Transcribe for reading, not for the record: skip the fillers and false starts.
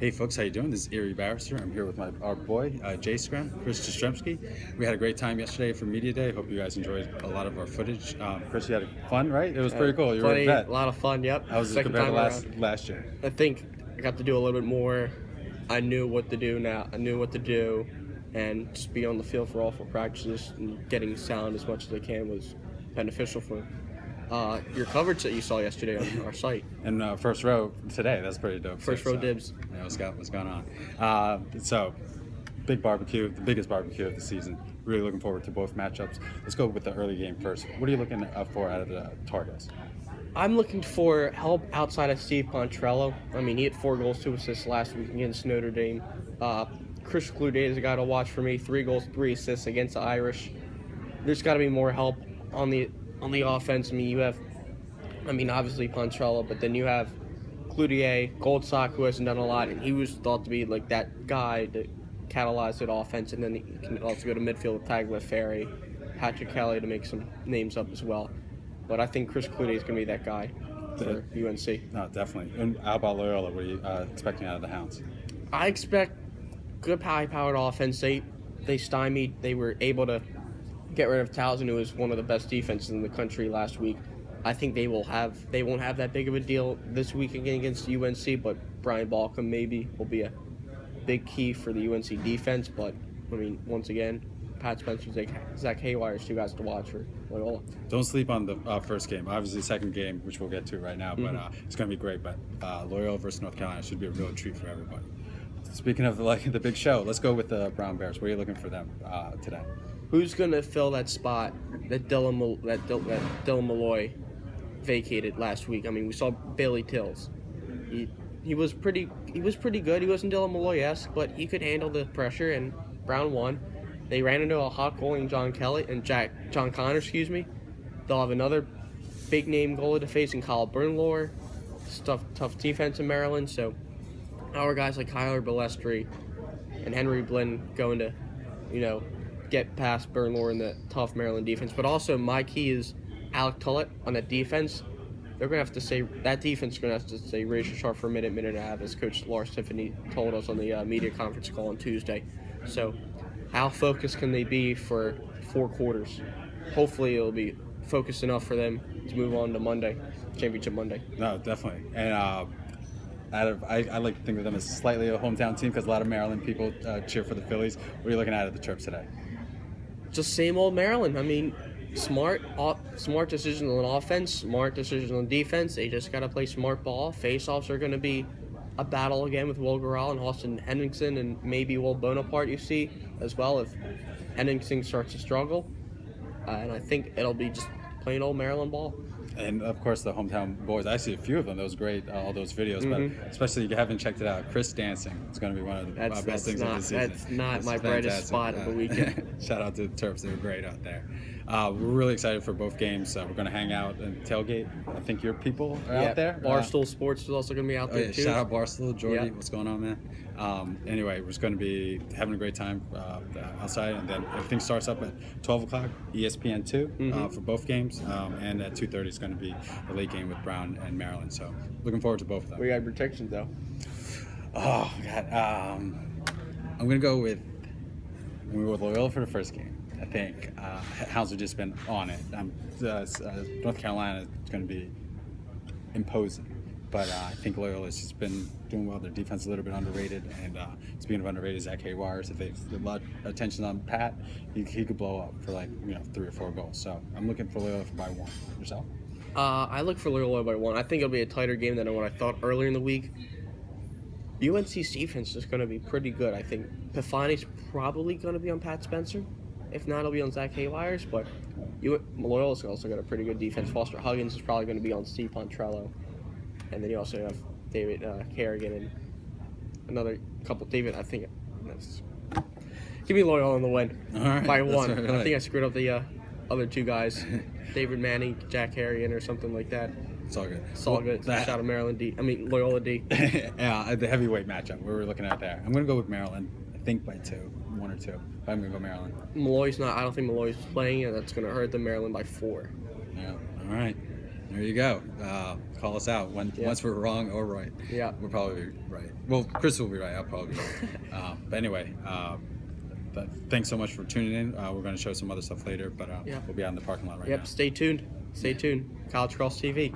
Hey folks, how you doing? This is Eri Barrister. I'm here with our boy, Chris Jastrzemski. We had a great time yesterday for Media Day. Hope you guys enjoyed a lot of our footage. Chris, you had fun, right? It was pretty cool. You were a vet. A lot of fun, yep. How was it compared to last year? I think I got to do a little bit more. I knew what to do now. I knew what to do, and just be on the field for all four practices and getting sound as much as I can was beneficial for your coverage that you saw yesterday on our site. And first row today, that's pretty dope. First row dibs. Yeah, what's going on? So, big barbecue, the biggest barbecue of the season. Really looking forward to both matchups. Let's go with the early game first. What are you looking for out of the Tar Heels? I'm looking for help outside of Steve Pontrello. I mean, he had 4 goals, 2 assists last week against Notre Dame. Chris Clude is a guy to watch for me. 3 goals, 3 assists against the Irish. There's got to be more help on the offense. I mean, you have, obviously Pontrello, but then you have Cloutier, Goldsock, who hasn't done a lot, and he was thought to be like that guy to catalyze that offense, and then he can also go to midfield with Tagliaferri, Patrick Kelly to make some names up as well. But I think Chris Cloutier is going to be that guy for UNC. No, definitely. And how about Loyola? What are you expecting out of the Hounds? I expect good high-powered offense. They stymied. They were able to get rid of Towson, who was one of the best defenses in the country last week. I think they won't have that big of a deal this week again against UNC, but Brian Balcom maybe will be a big key for the UNC defense. But I mean, once again, Pat Spencer, Zach Haywire is 2 guys to watch for Loyola. Don't sleep on the first game. Obviously, second game, which we'll get to right now, but it's going to be great. But Loyola versus North Carolina should be a real treat for everybody. Speaking of the big show, let's go with the Brown Bears. What are you looking for them today? Who's going to fill that spot that Dylan Malloy vacated last week? I mean, we saw Bailey Tills. He was pretty good. He wasn't Dylan Malloy-esque, but he could handle the pressure, and Brown won. They ran into a hot goalie in John Connor. They'll have another big name goalie to face in Kyle Bernlohr. Tough defense in Maryland. So our guys like Kyler Balestri and Henry Blinn going to, get past Bernlohr in the tough Maryland defense. But also my key is Alec Tullett on that defense. They're going to have to say that defense is going to have to stay razor sharp for a minute and a half, as Coach Lars Tiffany told us on the media conference call on Tuesday. So how focused can they be for 4 quarters? Hopefully it'll be focused enough for them to move on to Monday, Championship Monday. No, definitely. And I like to think of them as slightly a hometown team because a lot of Maryland people cheer for the Phillies. What are you looking at the trips today? Just same old Maryland. I mean, smart decisions on offense, smart decisions on defense. They just got to play smart ball. Face-offs are going to be a battle again with Will Gural and Austin Henningsen and maybe Will Bonaparte, you see, as well, if Henningsen starts to struggle. And I think it'll be just plain old Maryland ball. And, of course, the hometown boys. I see a few of them. That was great, all those videos. But especially if you haven't checked it out, Chris dancing. It's going to be one of the best things of the season. That's not my brightest spot of the weekend. Shout out to the Terps. They were great out there. We're really excited for both games. We're going to hang out and tailgate. I think your people are out there. Barstool Sports is also going to be out there, too. Shout out Barstool. Jordy, what's going on, man? Anyway, we're just going to be having a great time outside. And then everything starts up at 12 o'clock, ESPN 2 for both games. And at 2:30 is going to be a late game with Brown and Maryland. So looking forward to both of them. We got protections, though. Oh, God. I'm going to go with Loyola for the first game. I think Hounds have just been on it. North Carolina is going to be imposing, but I think Loyola has just been doing well. Their defense is a little bit underrated, and speaking of underrated, Zach Haywire, if they've a lot of attention on Pat, he could blow up for 3 or 4 goals. So I'm looking for Loyola by 1. Yourself? I look for Loyola by 1. I think it'll be a tighter game than what I thought earlier in the week. UNC's defense is going to be pretty good. I think Pifani's probably going to be on Pat Spencer. If not, it'll be on Zach Haywire's, but Loyola's also got a pretty good defense. Foster Huggins is probably going to be on Steve Pontrello. And then you also have David Kerrigan and another couple. David, I think that's... Give me Loyola in the win by 1. Right. I think I screwed up the other 2 guys. David Manning, Jack Harrigan, or something like that. It's all good. It's all good. Shout out Maryland D. Loyola D. Yeah, the heavyweight matchup we were looking at there. I'm going to go with Maryland. I think by 2, 1 or 2. I'm going to go Maryland. Malloy's not. I don't think Malloy's playing, and that's going to hurt the Maryland by 4. Yeah. All right. There you go. Call us out once we're wrong or right. Yeah. We'll probably be right. Well, Chris will be right. I'll probably be right. But anyway, thanks so much for tuning in. We're going to show some other stuff later, but we'll be out in the parking lot right now. Stay tuned. Stay tuned. College Crosse TV.